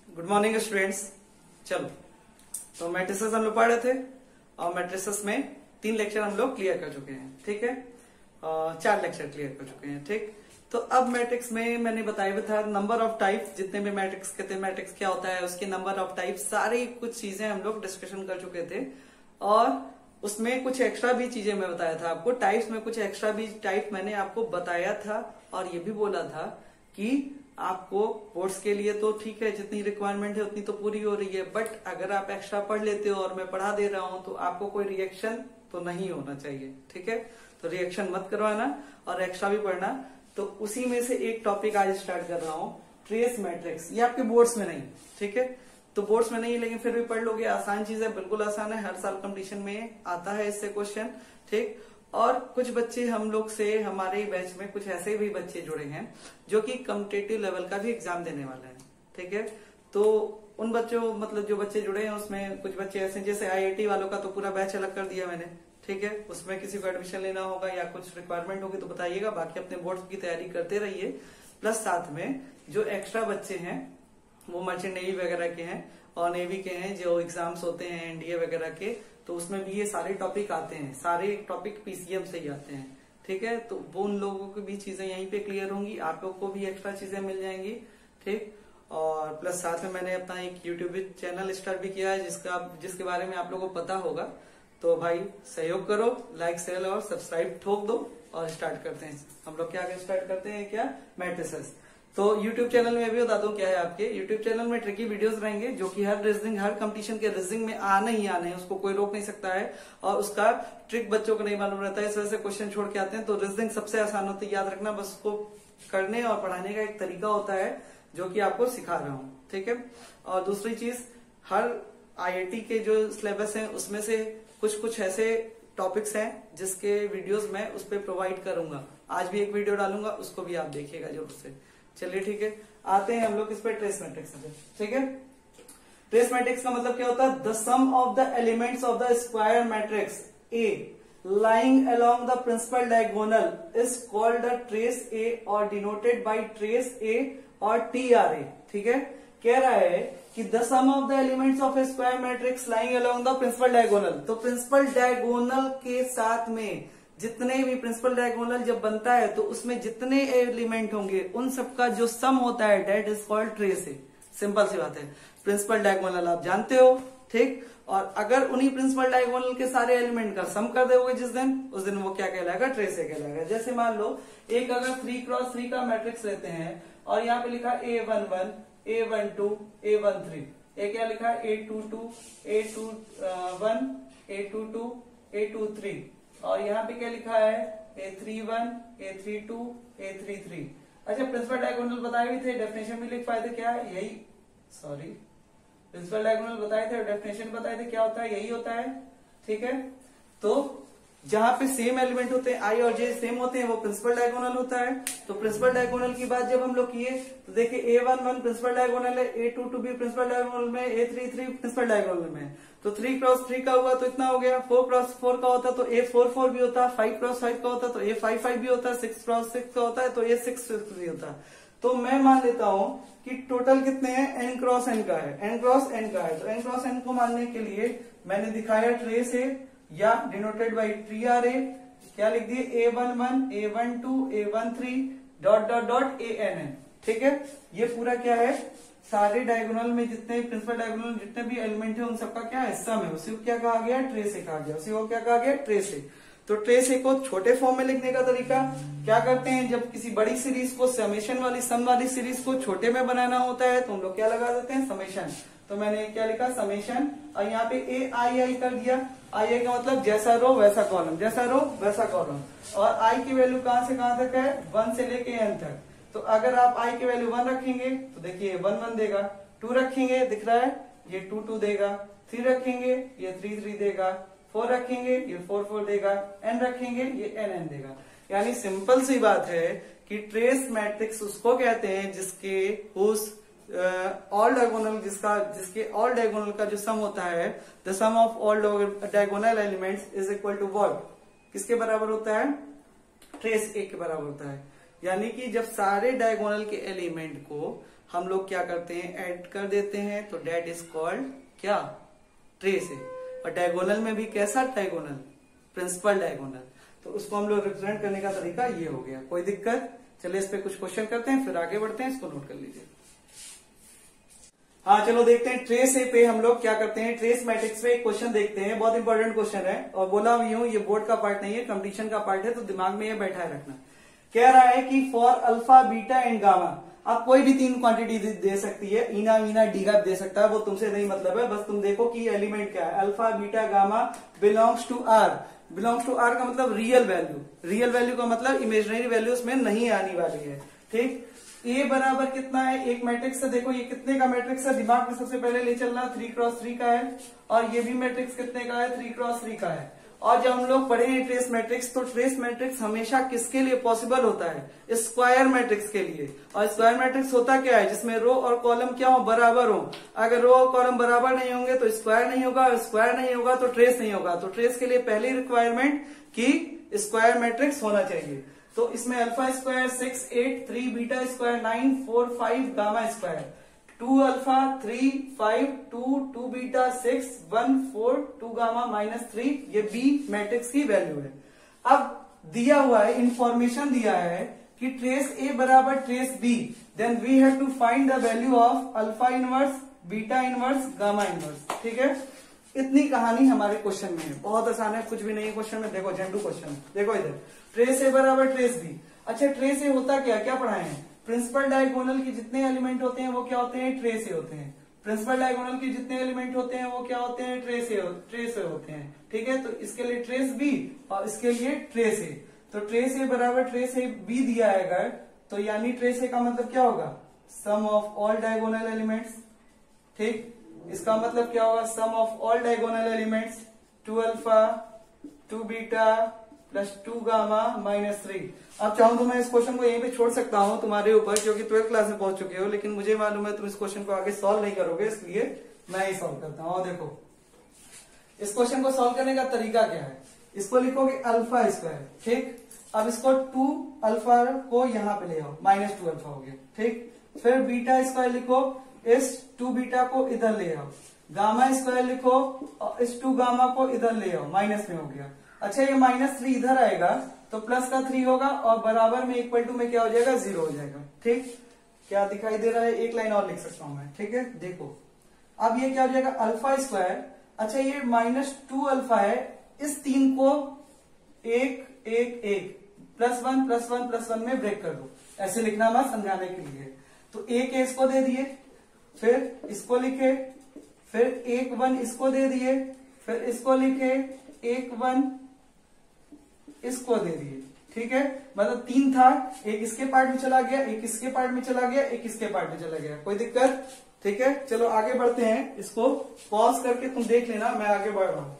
Good morning students. चलो, तो matrices हम लोग पढ़ रहे थे और मैट्रिसेस में 3 लेक्चर हम लोग क्लियर कर चुके हैं। ठीक है, 4 लेक्चर क्लियर कर चुके हैं। ठीक, तो अब मैट्रिक्स में मैंने बताया था नंबर ऑफ टाइप्स, जितने भी मैट्रिक्स कहते हैं मैट्रिक्स क्या होता है, उसके नंबर ऑफ टाइप्स, सारी कुछ चीजें हम लोग डिस्कशन कर चुके थे। और उसमें कुछ एक्स्ट्रा भी चीजें मैं बताया था आपको, टाइप्स में कुछ एक्स्ट्रा भी टाइप मैंने आपको बताया था। और ये भी बोला था कि आपको बोर्ड्स के लिए तो ठीक है, जितनी रिक्वायरमेंट है उतनी तो पूरी हो रही है, बट अगर आप एक्स्ट्रा पढ़ लेते हो और मैं पढ़ा दे रहा हूं तो आपको कोई रिएक्शन तो नहीं होना चाहिए। ठीक है, तो रिएक्शन मत करवाना और एक्स्ट्रा भी पढ़ना। तो उसी में से एक टॉपिक आज स्टार्ट कर रहा हूं, ट्रेस मैट्रिक्स। ये आपके बोर्ड्स में नहीं, ठीक है, तो बोर्ड्स में नहीं लेकिन फिर भी पढ़ लोगे, आसान चीज है, बिल्कुल आसान है, हर साल कंपटीशन में आता है इससे क्वेश्चन। ठीक, और कुछ बच्चे हम लोग से, हमारे बैच में कुछ ऐसे भी बच्चे जुड़े हैं जो कि कॉम्पिटिटिव लेवल का भी एग्जाम देने वाले हैं। ठीक है, तो उन बच्चों, मतलब जो बच्चे जुड़े हैं उसमें कुछ बच्चे ऐसे, जैसे आईआईटी वालों का तो पूरा बैच अलग कर दिया मैंने। ठीक है, उसमें किसी को एडमिशन लेना होगा या कुछ रिक्वायरमेंट होगी तो बताइएगा, बाकी अपने बोर्ड की तैयारी करते रहिए। प्लस साथ में जो एक्स्ट्रा बच्चे हैं वो मर्चेंट नेवी वगैरह के हैं और नेवी के हैं, जो एग्जाम्स होते हैं एनडीए वगैरह के, तो उसमें भी ये सारे टॉपिक आते हैं, सारे टॉपिक पीसीएम से ही आते हैं। ठीक है, तो वो उन लोगों की भी चीजें यहीं पे क्लियर होंगी, आप लोग को भी एक्स्ट्रा चीजें मिल जाएंगी। ठीक, और प्लस साथ में मैंने अपना एक यूट्यूब चैनल स्टार्ट भी किया है जिसके बारे में आप लोगों को पता होगा। तो भाई सहयोग करो, लाइक शेयर और सब्सक्राइब ठोक दो और स्टार्ट करते हैं। हम लोग क्या स्टार्ट करते हैं, क्या मैट्रिसेस। तो YouTube चैनल में भी बता दूं क्या है, आपके YouTube चैनल में ट्रिकी वीडियोस रहेंगे जो कि हर रीजनिंग, हर कंपटीशन के रीजनिंग में आने ही आने हैं, उसको कोई रोक नहीं सकता है। और उसका ट्रिक बच्चों को नहीं मालूम रहता है, इस वजह से क्वेश्चन छोड़ के आते हैं। तो रीजनिंग सबसे आसान होती है, याद रखना, बस उसको करने और पढ़ाने का एक तरीका होता है जो कि आपको सिखा रहा हूँ। ठीक है, और दूसरी चीज, हर IIT के जो सिलेबस है उसमें से कुछ ऐसे टॉपिक्स हैं जिसके वीडियोस मैं उस पर प्रोवाइड करूंगा। आज भी एक वीडियो डालूंगा, उसको भी आप देखिएगा जरूर से। चलिए ठीक है, आते हैं हम लोग इस पे ट्रेस मैट्रिक्स पे। ठीक है, ट्रेस मैट्रिक्स का मतलब क्या होता है, the sum of the elements of the square matrix A lying along the principal diagonal is called the trace A और डिनोटेड बाय ट्रेस ए और TRA। ठीक है, कह रहा है कि the sum of the elements of a square matrix lying along the principal diagonal, तो principal diagonal के साथ में जितने भी प्रिंसिपल डायगोनल जब बनता है तो उसमें जितने एलिमेंट होंगे उन सबका जो सम होता है that is called trace A. Simple सी बात है, प्रिंसिपल डायगोनल आप जानते हो। ठीक, और अगर उन्हीं प्रिंसिपल डायगोनल के सारे एलिमेंट का सम कर दोगे जिस दिन, उस दिन वो क्या कहलाएगा, ट्रेस ए कहलाएगा। जैसे मान लो एक अगर 3x3 का मैट्रिक्स लेते हैं और यहाँ पे लिखा A11, A12, A13, ये क्या लिखा है, A22, A21, A22, A23, और यहाँ पे क्या लिखा है, A31, A32, A33। अच्छा, प्रिंसिपल डायगोनल बताए भी थे, डेफिनेशन भी लिख पाए थे, क्या यही, सॉरी, प्रिंसिपल डायगोनल बताए थे, डेफिनेशन बताए थे, क्या होता है, यही होता है। ठीक है, तो जहां पे सेम एलिमेंट होते हैं, I और J सेम होते हैं, वो प्रिंसिपल डायगोनल होता है। तो प्रिंसिपल डायगोनल की बात जब हम लोग किए तो देखिए A11 प्रिंसिपल डायगोनल है, A22 भी प्रिंसिपल डायगोनल में, A33 प्रिंसिपल डायगोनल में। तो 3x3 का हुआ तो इतना हो गया, 4x4 का होता तो A44 भी होता, 5x5 का होता तो A55 भी होता, 6x6 का होता है तो A66 भी होता। तो मैं मान लेता हूं कि टोटल कितने हैं, n×n का है, n×n का है। तो n×n को मानने के लिए मैंने दिखाया ट्रेस ए या डिनोटेड बाई TRA, क्या लिख दिए, A11, A12, A13 dot dot dot ANN। ठीक है, ये पूरा क्या है, सारे डायगोनल में जितने प्रिंसिपल डायगोनल जितने भी एलिमेंट है उन सबका क्या है, सम है। उसी को क्या कहा गया, ट्रेस ए कहा गया, उसी को क्या कहा गया, ट्रेस ए। तो ट्रेस ए को छोटे फॉर्म में लिखने का तरीका क्या करते हैं, जब किसी बड़ी सीरीज को, समेशन वाली, सम वाली सीरीज को छोटे में बनाना होता है तो हम लोग क्या लगा देते हैं, समेशन। तो मैंने क्या लिखा, समेशन, और यहाँ पे AI कर दिया। आई का मतलब जैसा रो वैसा कॉलम, जैसा रो वैसा कॉलम। और I की वैल्यू कहां से कहां तक है, 1 से लेके n तक। तो अगर आप I की वैल्यू 1 रखेंगे तो देखिए 1 1 देगा, 2 रखेंगे दिख रहा है ये 2 2 देगा, 3 रखेंगे ये 3 3 देगा, 4 रखेंगे ये 4 4 देगा, n रखेंगे ये n n देगा। यानी सिंपल सी बात है कि ट्रेस मैट्रिक्स उसको कहते हैं जिसके उस ऑल डायगोनल, जिसके ऑल डायगोनल का जो सम होता है, the sum of all diagonal elements is equal to what, किसके बराबर होता है, ट्रेस ए के बराबर होता है। यानी कि जब सारे डायगोनल के एलिमेंट को हम लोग क्या करते हैं, ऐड कर देते हैं, तो डेट इज कॉल्ड क्या, ट्रेस है। और डायगोनल में भी कैसा डायगोनल, प्रिंसिपल डायगोनल। तो उसको हम लोग रिप्रेजेंट करने का तरीका ये हो गया। कोई दिक्कत? चलिए इस पे कुछ क्वेश्चन करते हैं, फिर आगे बढ़ते हैं, इसको नोट कर लीजिए। हाँ चलो देखते हैं, ट्रेस ए पे हम लोग क्या करते हैं, ट्रेस मैट्रिक्स पे एक क्वेश्चन देखते हैं, बहुत इंपॉर्टेंट क्वेश्चन है। और बोला भी हूं ये बोर्ड का पार्ट नहीं है, कंपटीशन का पार्ट है, तो दिमाग में ये बैठा रखना। कह रहा है कि for alpha beta and gamma, आप कोई भी 3 क्वांटिटी दे सकती है, इना मीना डीगा दे सकता है, वो तुमसे नहीं मतलब है, बस तुम देखो कि एलिमेंट क्या है। Alpha beta gamma belongs to R. Belongs to R का मतलब रियल वैल्यू, रियल वैल्यू का मतलब इमेजिनरी वैल्यू उसमें नहीं आने वाली है। ठीक, ए बराबर कितना है, एक मैट्रिक्स है, देखो ये कितने का मैट्रिक्स है, दिमाग में सबसे पहले ले चलना, 3x3 का है। और ये भी मैट्रिक्स कितने का है, 3x3 का है। और जब हम लोग पढ़े हैं ट्रेस मैट्रिक्स, तो ट्रेस मैट्रिक्स हमेशा किसके लिए पॉसिबल होता है, स्क्वायर मैट्रिक्स के लिए। और स्क्वायर मैट्रिक्स होता क्या है, जिसमें रो और कॉलम क्या हो, बराबर हो। अगर रो और कॉलम बराबर नहीं होंगे तो स्क्वायर नहीं होगा, और स्क्वायर नहीं होगा तो ट्रेस नहीं होगा। तो ट्रेस के लिए पहली रिक्वायरमेंट कि स्क्वायर मैट्रिक्स होना चाहिए। तो इसमें alpha square 6 8 3 beta square 9 4 5 gamma square 2 alpha 3 5 2 2 beta 6 1 4 2 gamma -3, ये बी मैट्रिक्स की वैल्यू है। अब दिया हुआ है, इंफॉर्मेशन दिया है कि ट्रेस ए बराबर trace B, then we have to find the value of alpha inverse beta inverse gamma inverse. ठीक है, इतनी कहानी हमारे क्वेश्चन में है, बहुत आसान है, कुछ भी नहीं है क्वेश्चन में। देखो झंडू क्वेश्चन, देखो इधर ट्रेस ए बराबर ट्रेस बी। अच्छा ट्रेस ए होता क्या पढ़ाए हैं, प्रिंसिपल डायगोनल के जितने एलिमेंट होते हैं वो क्या होते हैं, ट्रेस ए होते हैं। प्रिंसिपल डायगोनल के जितने एलिमेंट होते हैं वो क्या होते हैं, ट्रेस ए होते हैं। ठीक है, तो इसके लिए ट्रेस बी और इसके लिए ट्रेस ए। तो ट्रेस ए बराबर ट्रेस ए बी दिया है अगर, तो यानी ट्रेस ए का मतलब क्या होगा, sum of all diagonal elements. ठीक, इसका मतलब क्या होगा, sum of all diagonal elements 2 alpha 2 beta plus 2 gamma -3। अब चाहूं तो मैं इस क्वेश्चन को यहीं पे छोड़ सकता हूं तुम्हारे ऊपर, क्योंकि 12th क्लास में पहुंच चुके हो, लेकिन मुझे मालूम है तुम इस क्वेश्चन को आगे सॉल्व नहीं करोगे, इसलिए मैं ही सॉल्व करता हूं। देखो इस क्वेश्चन को सॉल्व करने का तरीका क्या है, इसको लिखोगे अल्फा स्क्वायर। ठीक, अब इसको 2 अल्फा को यहां पे ले आओ, -2 अल्फा हो गया। ठीक, फिर बीटा स्क्वायर लिखो, इस 2 बीटा को इधर ले आओ, गामा स्क्वायर लिखो और इस 2 गामा को इधर ले आओ, माइनस में हो गया। अच्छा ये -3 इधर आएगा तो प्लस का 3 होगा और बराबर में इक्वल टू में क्या हो जाएगा, 0 हो जाएगा। ठीक, क्या दिखाई दे रहा है, एक लाइन और लिख सकता हूं मैं। ठीक है, देखो अब ये क्या हो जाएगा, अल्फा स्क्वायर। अच्छा ये -2 अल्फा है, इस 3 को 1 1 1 +1 +1 +1 में ब्रेक कर दो, ऐसे लिखना मत, समझाने के लिए। तो 1 इसको दे दिए, फिर इसको लिखे, फिर 1 1 इसको दे दिए, फिर इसको लिखे 1 1 इसको दे दिए। ठीक है, मतलब 3 था, एक इसके पार्ट में चला गया, एक इसके पार्ट में चला गया, एक इसके पार्ट में चला गया, कोई दिक्कत। ठीक है, चलो आगे बढ़ते हैं, इसको पॉज करके तुम देख लेना, मैं आगे बढ़ रहा हूं।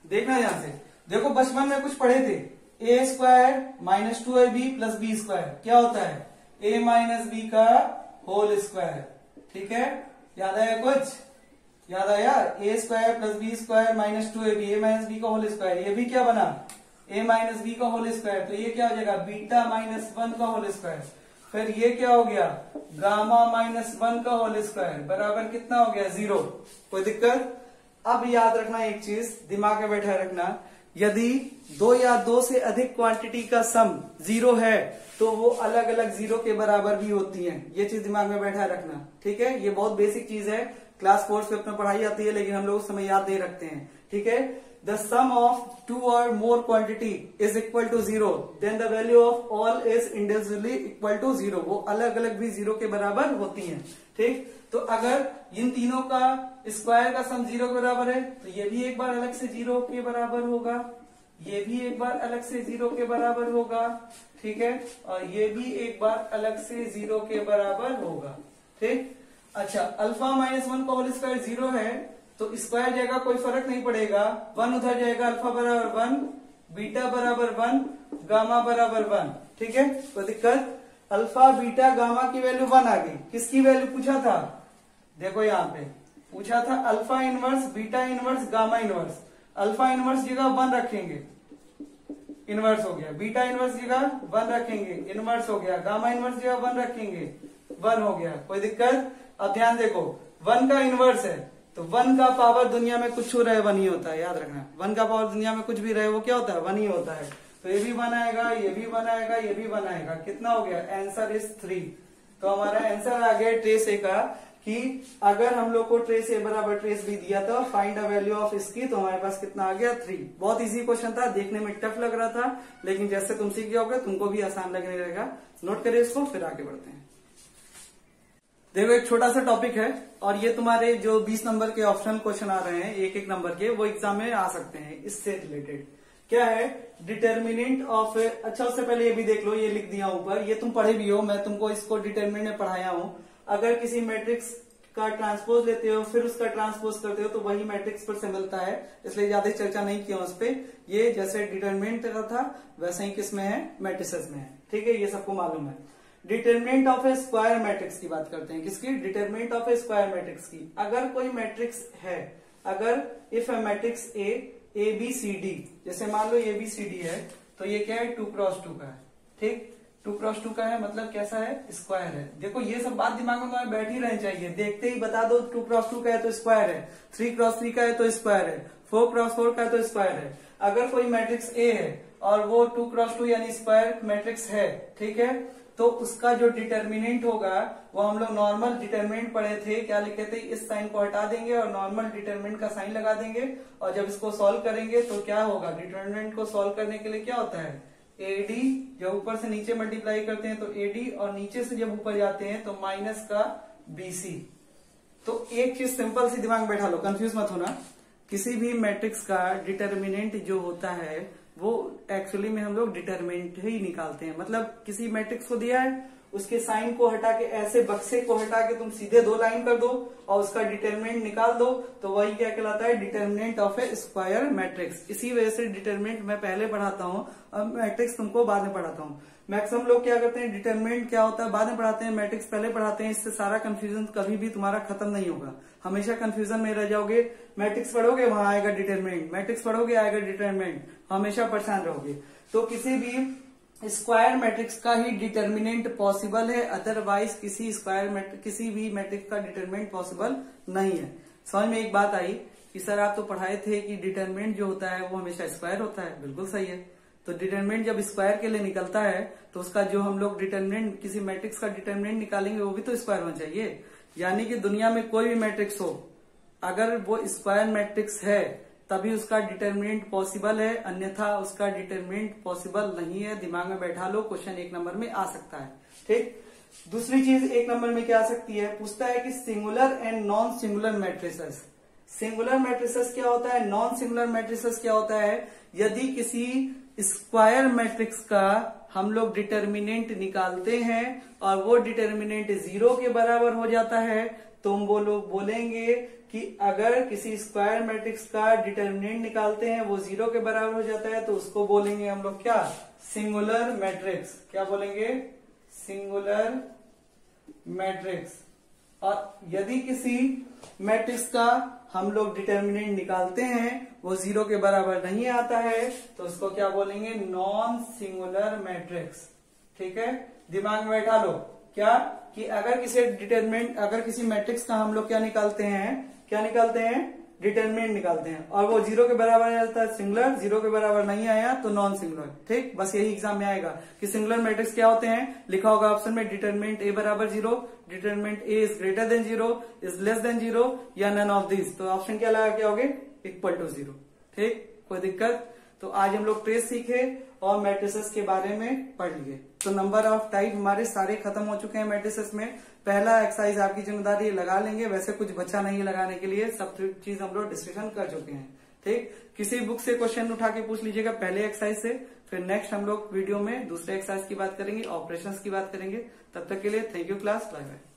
देखना यहां से, देखो बचपन में कुछ पढ़े थे, a square -2ab plus B square क्या होता है, a माइनस बी का होल स्क्वायर। ठीक है, याद आया कुछ, याद आया, a square plus B square -2ab, a minus B का होल स्क्वायर, ये भी क्या बना, a माइनस बी का होल स्क्वायर, तो ये क्या हो जाएगा, बीटा -1 का होल स्क्वायर। फिर ये क्या हो गया, गामा -1 का होल स्क्वायर बराबर कितना हो गया, 0। कोई दिक्कत। अब याद रखना एक चीज, दिमाग में बैठा रखना, यदि 2 या 2 से अधिक क्वांटिटी का सम 0 है तो वो अलग अलग 0 के बराबर भी होती हैं, ये चीज दिमाग में बैठा रखना। ठीक है, ये बहुत बेसिक चीज है, क्लास 4 में अपना पढ़ाई आती है, लेकिन हम लोग उस समय याद नहीं रखते हैं। ठीक है, द सम ऑफ 2 और more quantity is equal to 0, then the value of all is individually equal to 0, वो अलग अलग भी 0 के बराबर होती हैं। ठीक, तो अगर इन तीनों का स्क्वायर का सम 0 के बराबर है तो ये भी एक बार अलग से 0 के बराबर होगा, ये भी एक बार अलग से 0 के बराबर होगा। ठीक है, और ये भी एक बार अलग से 0 के बराबर होगा। ठीक, अच्छा अल्फा -1 का होल स्क्वायर 0 है तो स्क्वायर जाएगा, कोई फर्क नहीं पड़ेगा, 1 उधर जाएगा, अल्फा बराबर 1, बीटा बराबर 1, गामा बराबर 1। ठीक है, तो दिक्कत, अल्फा बीटा गामा की वैल्यू 1 आ गई, किसकी वैल्यू पूछा था, देखो यहाँ पे पूछा था alpha inverse beta inverse gamma inverse. Alpha inverse जगह 1 रखेंगे, इनवर्स हो गया। बीटा इनवर्स जगह 1 रखेंगे, इनवर्स हो गया। गामा इनवर्स जगह 1 रखेंगे, 1 हो गया। कोई दिक्कत? अब ध्यान देखो, 1 का इनवर्स है तो 1 का पावर दुनिया में कुछ हो रहे 1 ही होता है, याद रखना। 1 का पावर दुनिया में कुछ भी रहे वो क्या होता है? 1 ही होता है। तो ये भी 1 आएगा, ये भी 1 आएगा, ये भी 1 आएगा। कितना हो गया? Answer is 3। तो हमारा आंसर आ गया ट्रेस ए का कि अगर हम लोग को ट्रेस ए बराबर ट्रेस बी दिया था, फाइंड द वैल्यू ऑफ इसकी, तो हमारे पास कितना आ गया? 3। बहुत इजी क्वेश्चन था, देखने में टफ लग रहा था, लेकिन जैसे तुम सीख गए तुमको भी आसान लगने लगेगा। नोट करिए इसको, फिर आगे बढ़ते हैं। देखो एक छोटा सा टॉपिक है और ये तुम्हारे जो 20 नंबर के ऑप्शनल क्वेश्चन आ रहे हैं एक नंबर के, वो एग्जाम में आ सकते हैं। इससे रिलेटेड क्या है? डिटर्मिनेंट ऑफ, अच्छा उससे पहले ये भी देख लो, ये लिख दिया ऊपर, ये तुम पढ़े भी हो, मैं तुमको इसको डिटर्मिनेंट में पढ़ाया हूं। अगर किसी मैट्रिक्स का ट्रांसपोज लेते हो फिर उसका ट्रांसपोज करते हो तो वही मैट्रिक्स पर से मिलता है, इसलिए ज्यादा चर्चा नहीं किया उस पर। ये जैसे डिटर्मिनेंट का था वैसे ही किसमें है? मैट्रिसेस में है। ठीक है, ये सबको मालूम है। Determinant of a square matrix की बात करते हैं। किसकी? Determinant of a square matrix की। अगर कोई मैट्रिक्स है, अगर if a matrix A B C D, जैसे मान लो ए बी सी डी है, तो ये क्या है? 2x2 का है। ठीक, 2x2 का है मतलब कैसा है? स्क्वायर है। देखो ये सब बात दिमाग में तुम्हारे बैठ ही रहनी चाहिए, देखते ही बता दो 2x2 का है तो स्क्वायर है, 3x3 का है तो स्क्वायर है, 4x4 का है तो स्क्वायर है। अगर कोई मैट्रिक्स ए है और वो 2x2 यानी स्क्वायर मैट्रिक्स है, ठीक है, तो उसका जो डिटर्मिनेंट होगा वो हम लोग नॉर्मल डिटर्मिनेंट पढ़े थे, क्या लिखे थे? इस साइन को हटा देंगे और नॉर्मल डिटर्मिनेंट का साइन लगा देंगे, और जब इसको सॉल्व करेंगे तो क्या होगा? डिटर्मिनेंट को सॉल्व करने के लिए क्या होता है? एडी, जब ऊपर से नीचे मल्टीप्लाई करते हैं तो एडी, और नीचे से जब ऊपर जाते हैं तो माइनस का बीसी। तो एक चीज सिंपल सी दिमाग में बैठा लो, कंफ्यूज मत होना। किसी भी मैट्रिक्स का डिटर्मिनेंट जो होता है वो एक्चुअली में हम लोग डिटरमिनेंट ही निकालते हैं। मतलब किसी मैट्रिक्स को दिया है, उसके साइन को हटा के, ऐसे बक्से को हटा के तुम सीधे 2 लाइन कर दो और उसका डिटरमिनेंट निकाल दो, तो वही क्या कहलाता है? Determinant of a square matrix. इसी वजह से डिटरमिनेंट मैं पहले पढ़ाता हूँ और मैट्रिक्स तुमको बाद में पढ़ाता हूँ। मैक्सिमम लोग क्या करते हैं? डिटरमिनेंट क्या होता है बाद में पढ़ाते हैं, मैट्रिक्स पहले पढ़ाते हैं। इससे सारा कंफ्यूजन कभी भी तुम्हारा खत्म नहीं होगा, हमेशा कंफ्यूजन में रह जाओगे। मैट्रिक्स पढ़ोगे वहां आएगा डिटरमिनेंट, मैट्रिक्स पढ़ोगे आएगा डिटरमिनेंट, हमेशा परेशान रहोगे। तो किसी भी स्क्वायर मैट्रिक्स का ही डिटरमिनेंट पॉसिबल है, अदरवाइज किसी भी मैट्रिक्स का डिटरमिनेंट पॉसिबल नहीं है। समझ में एक बात आई कि सर आप तो पढ़ाए थे कि डिटरमिनेंट जो होता है वो हमेशा स्क्वायर होता है। बिल्कुल सही है। तो डिटरमिनेंट जब स्क्वायर के लिए निकलता है तो उसका जो हम लोग डिटरमिनेंट, किसी मैट्रिक्स का डिटरमिनेंट निकालेंगे वो भी तो स्क्वायर होना चाहिए। यानी कि दुनिया में कोई भी मैट्रिक्स हो, अगर वो स्क्वायर मैट्रिक्स है तभी उसका डिटरमिनेंट पॉसिबल है, अन्यथा उसका डिटरमिनेंट पॉसिबल नहीं है। दिमाग में बैठा लो, क्वेश्चन 1 नंबर में आ सकता है। ठीक, दूसरी चीज 1 नंबर में क्या आ सकती है? पूछता है कि singular and non singular matrices. Singular matrices क्या होता है? नॉन सिंगुलर मैट्रिसेस क्या होता है? यदि किसी स्क्वायर मैट्रिक्स का हम लोग डिटरमिनेंट निकालते हैं और वो डिटरमिनेंट 0 के बराबर हो जाता है, तो हम वो लोग बोलेंगे कि अगर किसी स्क्वायर मैट्रिक्स का डिटरमिनेंट निकालते हैं वो 0 के बराबर हो जाता है, तो उसको बोलेंगे हम लोग क्या? Singular matrix. क्या बोलेंगे? Singular matrix. और यदि किसी मैट्रिक्स का हम लोग डिटरमिनेंट निकालते हैं वो 0 के बराबर नहीं आता है, तो उसको क्या बोलेंगे? Non singular matrix. ठीक है, दिमाग में बैठा लो क्या कि अगर किसी मैट्रिक्स का हम लोग क्या निकालते हैं? डिटरमिनेंट निकालते हैं और वो 0 के बराबर आ जाता है सिंगुलर, 0 के बराबर नहीं आया तो नॉन सिंगुलर। ठीक, बस यही एग्जाम में आएगा कि सिंगुलर मैट्रिक्स क्या होते हैं। लिखा होगा ऑप्शन में डिटरमिनेंट ए बराबर 0, determinant A is greater than 0, is less than 0 या नन ऑफ दिस। तो ऑप्शन क्या लगा के होगे? Equal to 0। ठीक, कोई दिक्कत? तो आज हम लोग ट्रेस सीखे और मैट्रिसेस के बारे में पढ़ लिए। तो नंबर ऑफ टाइप हमारे सारे खत्म हो चुके हैं मैट्रिसेस में। पहला एक्सरसाइज आपकी जिम्मेदारी लगा लेंगे, वैसे कुछ बचा नहीं लगाने के लिए, सब चीज हम लोग डिस्कशन कर चुके हैं। ठीक, किसी बुक से क्वेश्चन उठा के पूछ लीजिएगा पहले एक्सरसाइज से, फिर नेक्स्ट हम लोग वीडियो में दूसरे एक्सरसाइज की बात करेंगे, ऑपरेशंस की बात करेंगे। तब तक के लिए thank you class, bye bye.